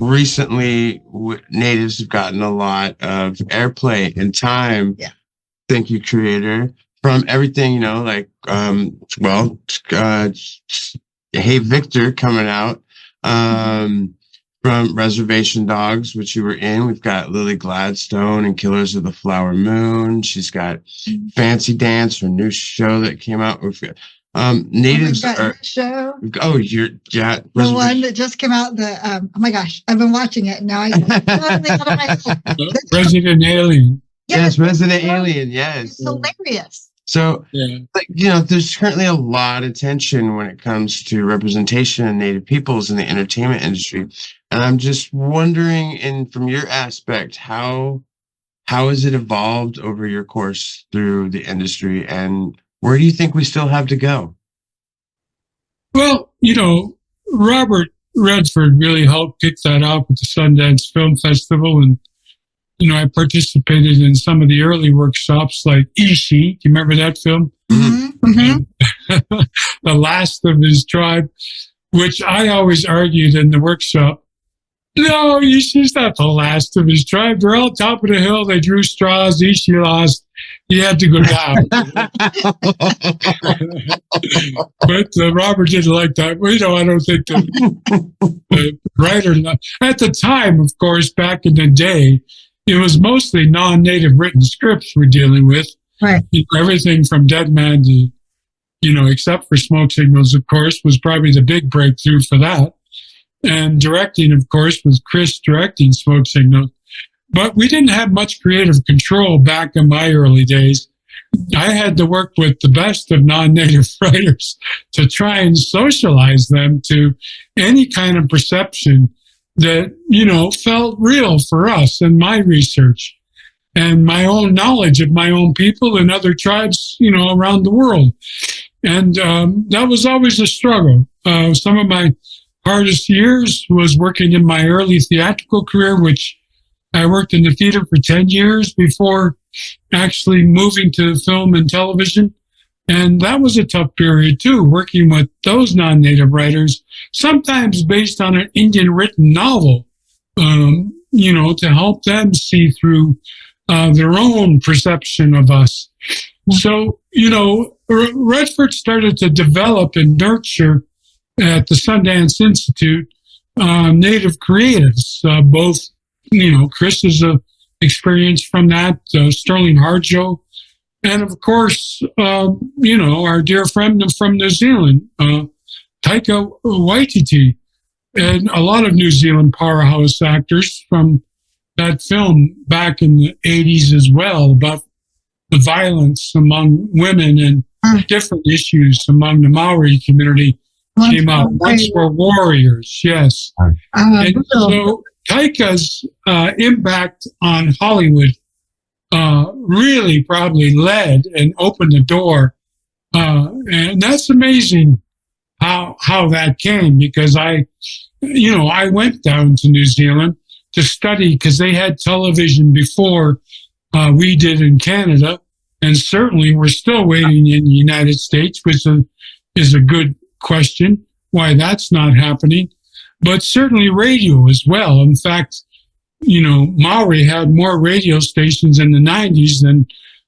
recently natives have gotten a lot of airplay and time. Yeah. Thank you, creator, from everything, like, Hey Victor coming out, from Reservation Dogs, which you were in. We've got Lily Gladstone and Killers of the Flower Moon. She's got Fancy Dance, her new show that came out. We've got natives show. Oh, the one that just came out. Oh my gosh, I've been watching it now. Resident Alien. Yes, Resident Alien. Yes, it's hilarious. So, there's currently a lot of tension when it comes to representation of Native peoples in the entertainment industry. And I'm just wondering, from your aspect, how has it evolved over your course through the industry, and where do you think we still have to go? Well, Robert Redford really helped kick that off with the Sundance Film Festival, and I participated in some of the early workshops like Ishi. Do you remember that film? Mm-hmm. Mm-hmm. The Last of His Tribe, which I always argued in the workshop. No, Ishi's not the last of his tribe. They're all top of the hill. They drew straws. Ishi lost. He had to go down. But Robert didn't like that. Well, I don't think the writer... At the time, of course, back in the day, it was mostly non-native written scripts we're dealing with. Right. Everything from Dead Man to, except for Smoke Signals, of course, was probably the big breakthrough for that. And directing, of course, was Chris directing Smoke Signals. But we didn't have much creative control back in my early days. I had to work with the best of non-native writers to try and socialize them to any kind of perception that, felt real for us in my research and my own knowledge of my own people and other tribes, around the world. And that was always a struggle. Some of my hardest years was working in my early theatrical career, which I worked in the theater for 10 years before actually moving to film and television. And that was a tough period too, working with those non-native writers, sometimes based on an Indian written novel, to help them see through their own perception of us. So, Redford started to develop and nurture at the Sundance Institute Native creatives, both, Chris's experience from that, Sterling Harjo, and of course, our dear friend from New Zealand, Taika Waititi, and a lot of New Zealand powerhouse actors from that film back in the 80s as well, about the violence among women and different issues among the Maori community. Came out. Once Were Warriors, yes. And so Taika's impact on Hollywood really probably led and opened the door. And that's amazing how that came, because I went down to New Zealand to study, because they had television before we did in Canada. And certainly we're still waiting in the United States, which is a good question why that's not happening, but certainly radio as well. In fact, Maori had more radio stations in the 90s than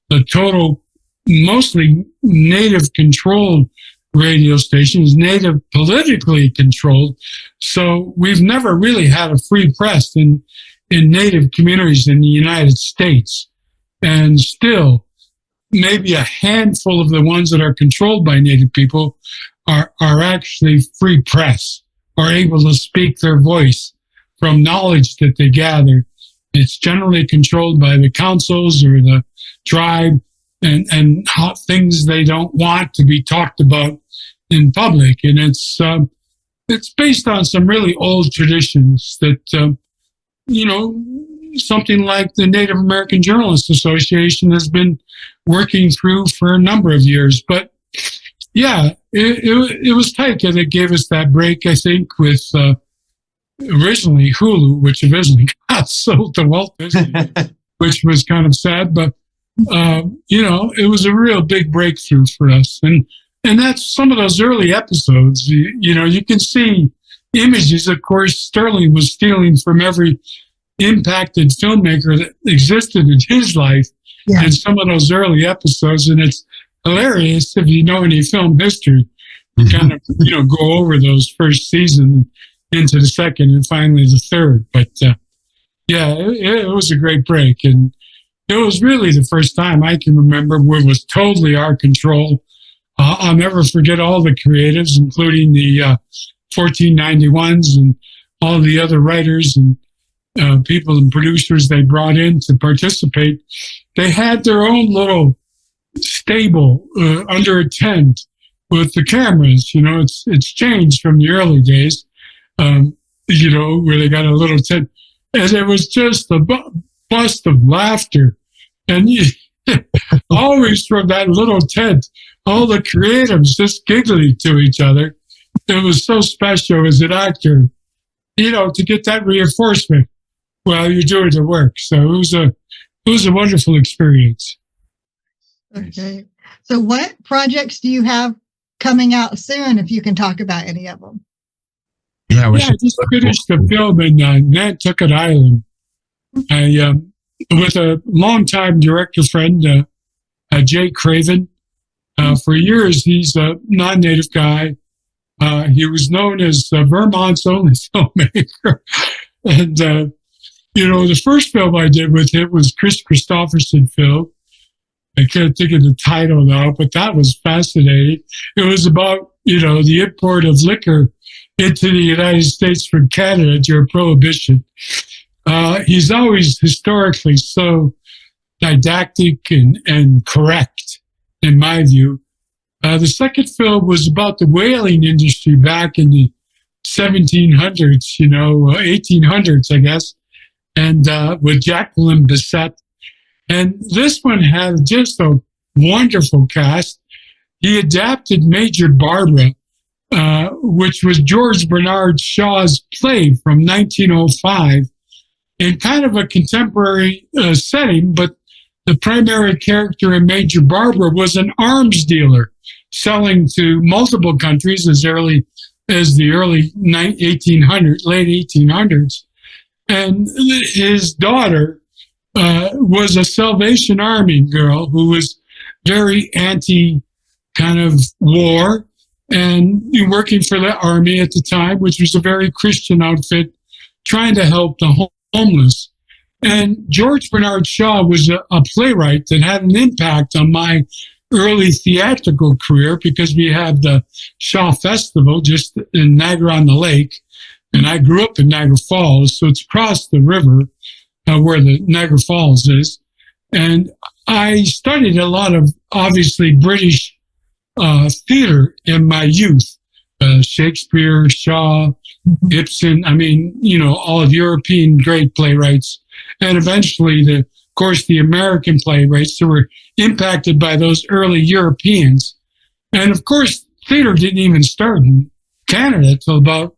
the total, mostly native controlled radio stations, native politically controlled. So we've never really had a free press in native communities in the United States. And still, maybe a handful of the ones that are controlled by native people are actually free press, are able to speak their voice from knowledge that they gather. It's generally controlled by the councils or the tribe and how things they don't want to be talked about in public. And it's based on some really old traditions that, something like the Native American Journalists Association has been working through for a number of years. But yeah, it was Taika that gave us that break, I think, with originally Hulu, which eventually got sold to Walt Disney, which was kind of sad. But, it was a real big breakthrough for us. And that's some of those early episodes. You can see images. Of course, Sterling was stealing from every impacted filmmaker that existed in his life in some of those early episodes. And it's hilarious if you know any film history, kind of, go over those first season into the second and finally the third. But it was a great break. And it was really the first time I can remember where it was totally our control. I'll never forget all the creatives, including the 1491s and all the other writers and people and producers they brought in to participate. They had their own little stable under a tent with the cameras. It's changed from the early days, where they got a little tent. And it was just a bust of laughter. And always from that little tent, all the creatives just giggling to each other. It was so special as an actor, to get that reinforcement while you're doing the work. So it was a wonderful experience. Okay. So what projects do you have coming out soon, if you can talk about any of them? I just finished the film in Nantucket Island. With a longtime director friend, Jay Craven. For years, he's a non-native guy. He was known as Vermont's only filmmaker. And, the first film I did with him was Chris Christopherson film. I can't think of the title now, but that was fascinating. It was about, the import of liquor into the United States from Canada during Prohibition. He's always historically so didactic and correct, in my view. The second film was about the whaling industry back in the 1700s, 1800s, I guess, and with Jacqueline Bisset. And this one had just a wonderful cast. He adapted Major Barbara, which was George Bernard Shaw's play from 1905, in kind of a contemporary setting, but the primary character in Major Barbara was an arms dealer selling to multiple countries as early as the early 1800s, late 1800s. And his daughter was a Salvation Army girl who was very anti kind of war and working for the army at the time, which was a very Christian outfit, trying to help the homeless. And George Bernard Shaw was a playwright that had an impact on my early theatrical career, because we have the Shaw Festival just in Niagara-on-the-Lake, and I grew up in Niagara Falls, so it's across the river where the Niagara Falls is. And I studied a lot of, obviously, British theater in my youth. Shakespeare, Shaw, Ibsen, all of European great playwrights. And eventually, of course, the American playwrights that were impacted by those early Europeans. And of course, theater didn't even start in Canada until about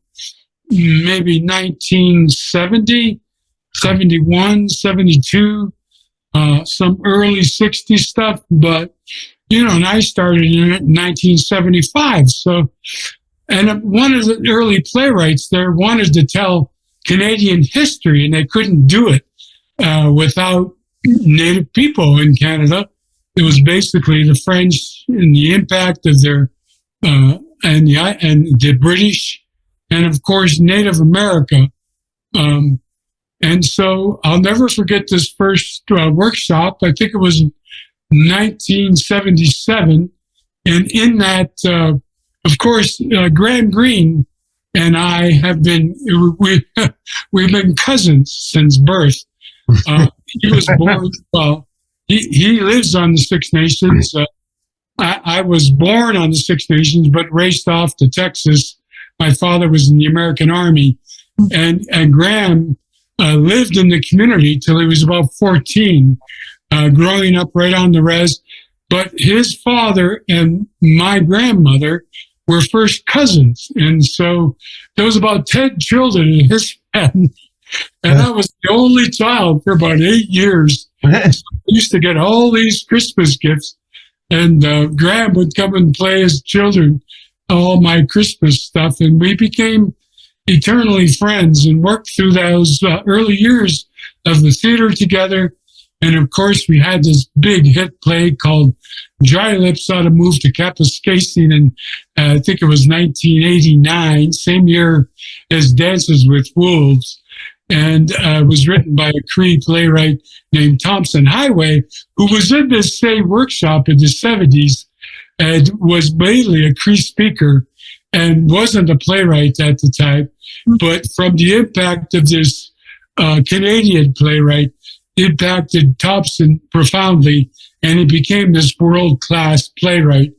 maybe 1970, 71, 72, some early 60s stuff. But, and I started in 1975. So, and one of the early playwrights there wanted to tell Canadian history, and they couldn't do it without Native people in Canada. It was basically the French and the impact of their and the British, and of course Native America. And so I'll never forget this first workshop. I think it was 1977, and in that, of course, Graham Greene and I have been we've been cousins since birth. He was born. Well, he lives on the Six Nations. I was born on the Six Nations, but raced off to Texas. My father was in the American Army, and Graham lived in the community till he was about 14, growing up right on the res. But his father and my grandmother were first cousins, and so there was about 10 children in his family. And I was the only child for about 8 years. So I used to get all these Christmas gifts, and Graham would come and play as children all my Christmas stuff. And we became eternally friends and worked through those early years of the theater together. And of course, we had this big hit play called Dry Lips Ought to Move to Kapuskasing, and I think it was 1989, same year as Dances with Wolves, and was written by a Cree playwright named Thompson Highway, who was in this same workshop in the 70s and was mainly a Cree speaker and wasn't a playwright at the time. But from the impact of this Canadian playwright, impacted Thompson profoundly, and he became this world-class playwright.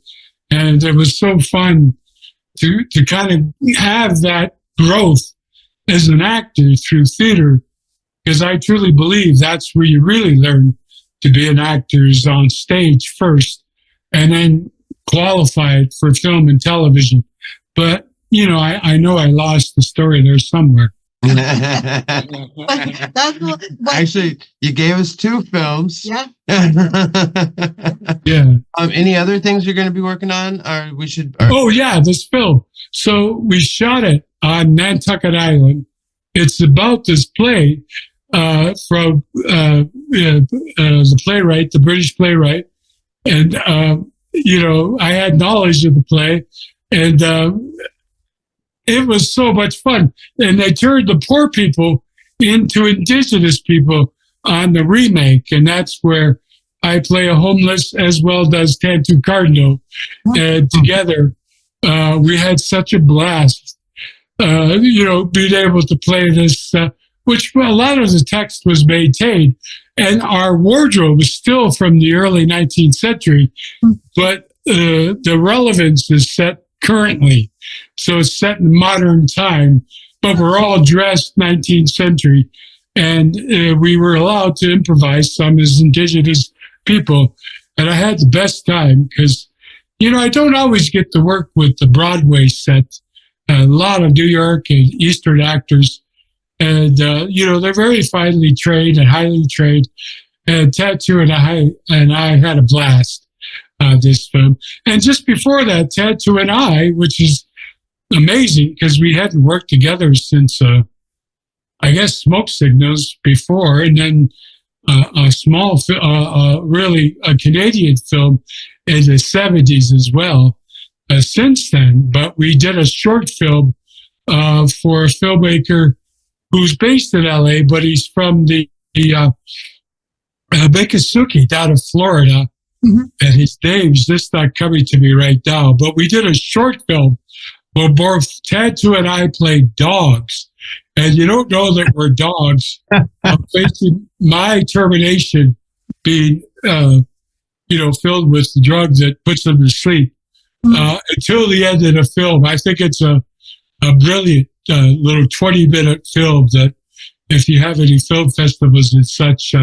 And it was so fun to kind of have that growth as an actor through theater, because I truly believe that's where you really learn to be an actor, is on stage first, and then qualified for film and television. But, you know, I know I lost the story there somewhere. Actually, you gave us 2 films. Yeah. Yeah. Any other things you're going to be working on, or we should? Oh yeah, this film. So we shot it on Nantucket Island. It's about this play from the playwright, the British playwright, and you know, I had knowledge of the play, and it was so much fun. And they turned the poor people into indigenous people on the remake. And that's where I play a homeless, as well does Tantu Cardinal. And together, we had such a blast, you know, being able to play this, which a lot of the text was maintained. And our wardrobe is still from the early 19th century, but the relevance is set currently. So it's set in modern time, but we're all dressed 19th century. And we were allowed to improvise some as indigenous people. And I had the best time because, you know, I don't always get to work with the Broadway set. A lot of New York and Eastern actors. And, you know, they're very finely trained and highly trained. And Tattoo and I had a blast. This film. And just before that, Tattoo and I, which is amazing because we hadn't worked together since, I guess, Smoke Signals before, and then a small, really a Canadian film in the 70s as well since then. But we did a short film for a filmmaker who's based in LA, but he's from the Miccosukee down in Florida. Mm-hmm. And his name's just not coming to me right now. But we did a short film where both Tattoo and I played dogs. And you don't know that we're dogs. I'm facing my termination being, you know, filled with the drug that puts them to sleep until the end of the film. I think it's a brilliant little 20-minute film that if you have any film festivals and such,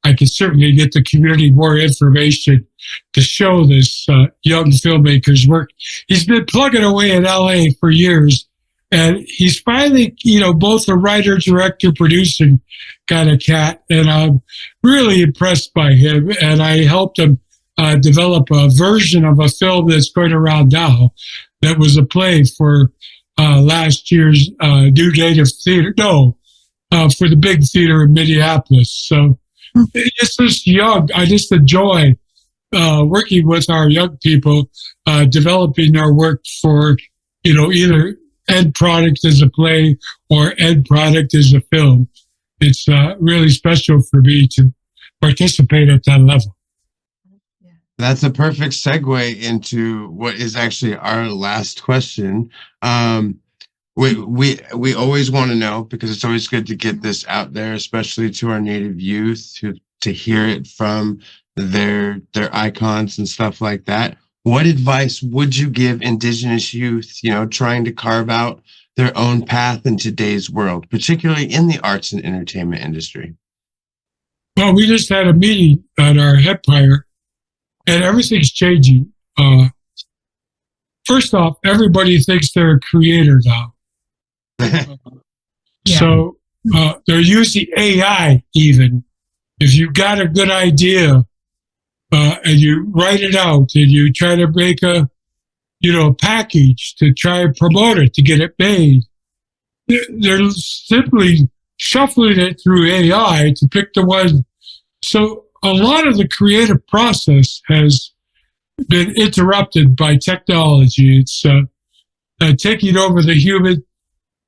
I can certainly get the community more information to show this young filmmaker's work. He's been plugging away in LA for years, and he's finally, you know, both a writer, director, producing kind of cat, and I'm really impressed by him. And I helped him develop a version of a film that's going around now that was a play for last year's New Native Theater, for the big theater in Minneapolis. So it's just young. I just enjoy working with our young people, developing their work for, you know, either end product as a play or end product as a film. It's really special for me to participate at that level. That's a perfect segue into what is actually our last question. We always want to know, because it's always good to get this out there, especially to our Native youth, to hear it from their icons and stuff like that. What advice would you give Indigenous youth, you know, trying to carve out their own path in today's world, particularly in the arts and entertainment industry? Well, we just had a meeting at our empire, and everything's changing. First off, everybody thinks they're a creator now. So they're using AI even. If you've got a good idea and you write it out and you try to make a package to try and promote it, to get it made, they're simply shuffling it through AI to pick the one. So a lot of the creative process has been interrupted by technology. It's taking over the human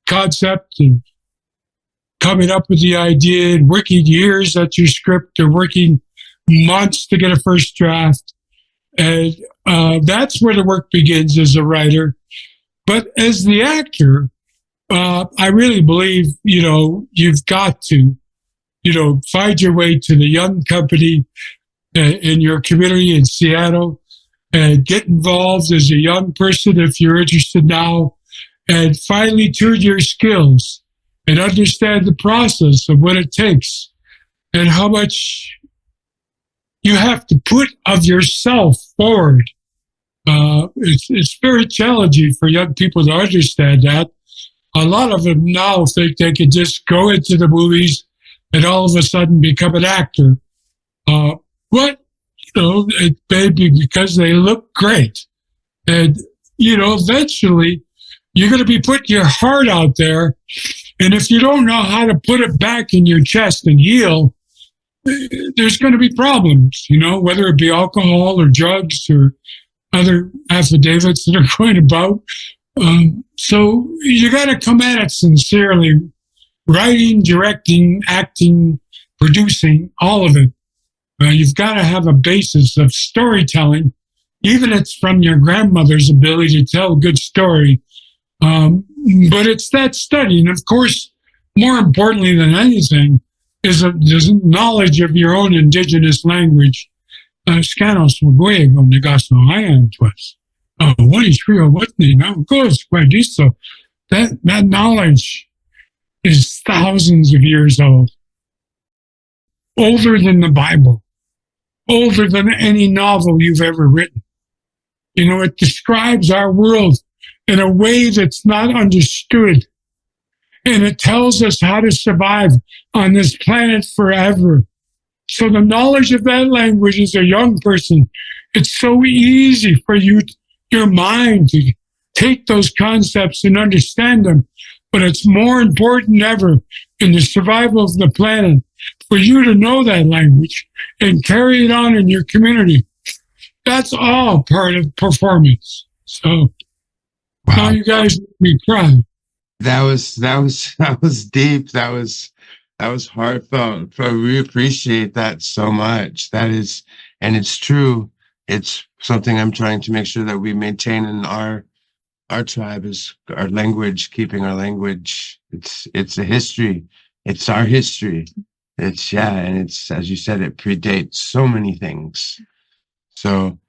concept and coming up with the idea and working years at your script or working months to get a first draft. And that's where the work begins as a writer. But as the actor, I really believe, you've got to, find your way to the young company in your community in Seattle and get involved as a young person if you're interested now, and finally tune your skills and understand the process of what it takes and how much you have to put of yourself forward. It's very challenging for young people to understand that. A lot of them now think they can just go into the movies and all of a sudden become an actor. But, it may be because they look great. And, eventually you're going to be putting your heart out there. And if you don't know how to put it back in your chest and heal, there's going to be problems, whether it be alcohol or drugs or other affidavits that are going about. So you got to come at it sincerely, writing, directing, acting, producing, all of it. You've got to have a basis of storytelling, even if it's from your grandmother's ability to tell a good story. But it's that study. And of course, more importantly than anything, is the knowledge of your own indigenous language. Scanos Wagoyego Negaso Hayan Twas. What is real? What now goes by this? So that knowledge is thousands of years old, older than the Bible, older than any novel you've ever written. It describes our world in a way that's not understood. And it tells us how to survive on this planet forever. So the knowledge of that language as a young person, it's so easy for your mind to take those concepts and understand them. But it's more important than ever in the survival of the planet for you to know that language and carry it on in your community. That's all part of performance. So now you guys make me cry. That was deep. That was heartfelt. We appreciate that so much. That is, and it's true. It's something I'm trying to make sure that we maintain in our tribe is our language, keeping our language. It's a history. It's our history. And it's, as you said, it predates so many things. So,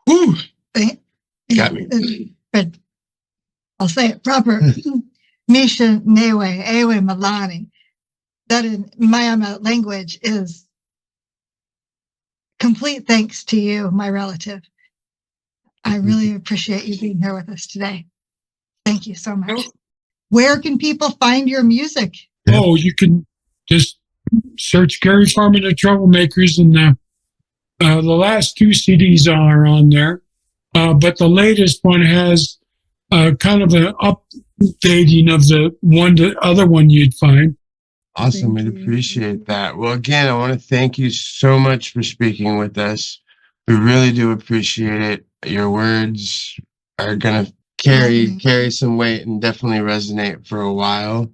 got me. But I'll say it proper. Misha Newe, Ewe Malani. That in Miami language is complete thanks to you, my relative. I really appreciate you being here with us today. Thank you so much. Where can people find your music? Oh, you can just search Gary Farm and the Troublemakers, and the last two CDs are on there. But the latest one has kind of an updating of the other one you'd find. Awesome. We'd appreciate that. Well, again, I want to thank you so much for speaking with us. We really do appreciate it. Your words are going to carry some weight and definitely resonate for a while.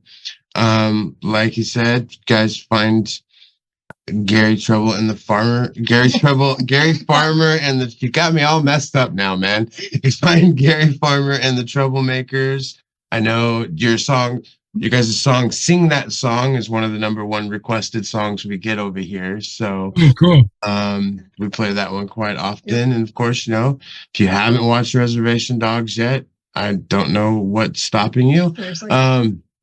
Like you said, guys, find Gary Trouble and the Farmer. Gary Farmer and the. You got me all messed up now, man. You find Gary Farmer and the Troublemakers. I know your guys' song, Sing That Song, is one of the #1 requested songs we get over here. So cool. We play that one quite often. And of course, if you haven't watched Reservation Dogs yet, I don't know what's stopping you.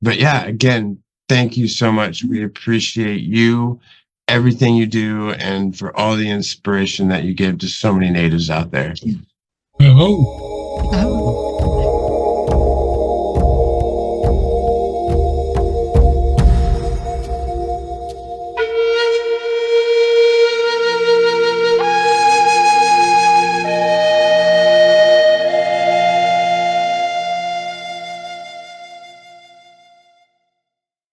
But yeah, again, thank you so much. We appreciate you, everything you do, and for all the inspiration that you give to so many natives out there. Oh.